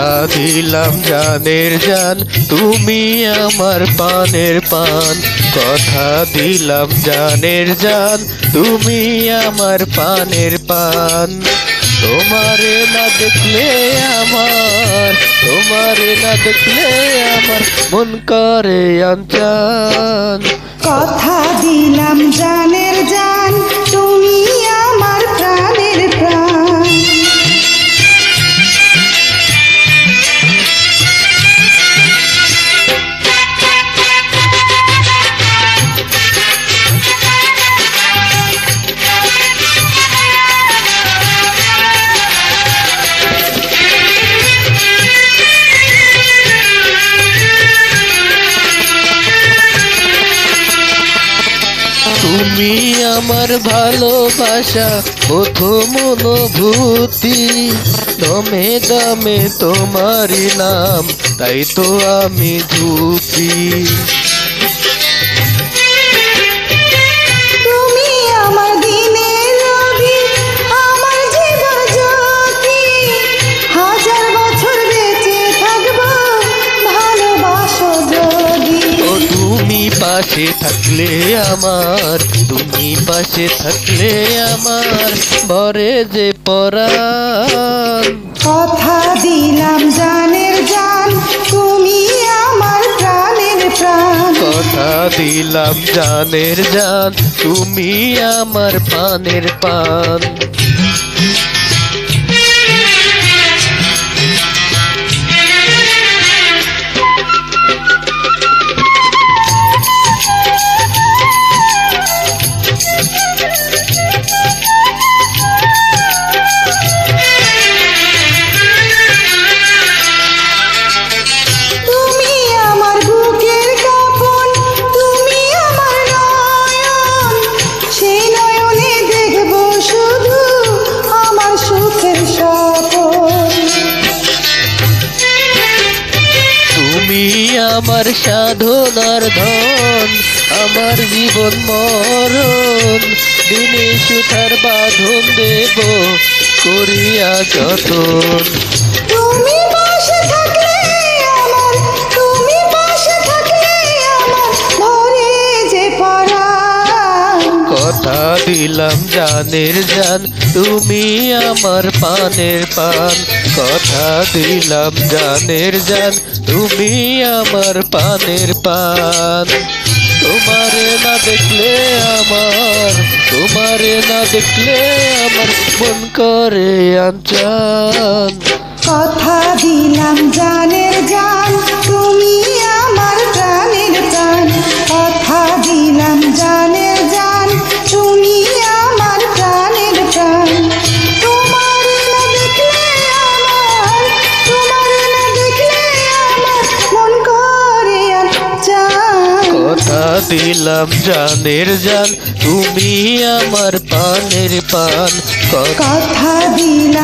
কথা দিলাম জানের জান, তুমি আমার পানের পান। কথা দিলাম জানের জান, তুমি আমার পানের পান। তোমারে না দেখলে আমার, তোমারে না দেখলে আমার মন করে আনচান। কথা দিলাম জানের জান, তুমি আমার প্রাণের প্রাণ। তুমি আমার ভালোবাসা প্রথম অনুভূতি, দমে দমে তোমারই নাম, তাই তো আমি ঝুঁকি। তুমি আমার দিনের রবি, আমার জীবন জ্যোতি। হাজার বছর বেঁচে থাকবো ভালোবাসো যদি। ও তুমি পাশে থাকলে আমার, তুমি পাশে থাকলে আমার ভরে যে পরাণ। কথা দিলাম জানের জান, তুমি আমার প্রাণের প্রাণ। কথা দিলাম জানের জান, তুমি আমার পানের পান। তুমি আমার বুকের কাঁপন, তুমি আমার নয়ন। সেই নয়নে দেখবো শুধু আমার সুখের স্বপন। তুমি আমার সাধনার ধন, আমার জীবন মরণ। দিনে সুতার বাঁধন দেব করিয়া যতন। তুমি পাশে থাকলে আমার, তুমি পাশে থাকলে আমার ভরে যে পরাণ। কথা দিলাম জানের জান, তুমি আমার পানের পান। কথা দিলাম জানের জান, তুমি আমার পানের পান। তোমারে না দেখলে আমার, তোমারে না দেখলে আমার মন করে আনচান। কথা দিলাম জানের জান, তুমি আমার প্রাণের প্রাণ। কথা দিলাম জানের জান, তুমি আমার প্রাণের প্রাণ। তোমার না দেখলে আমার, তোমার না দেখলে আমার মন করে আনচান। কথা দিলাম জানের জান, তুমি আমার পানের পান। কথা দিলাম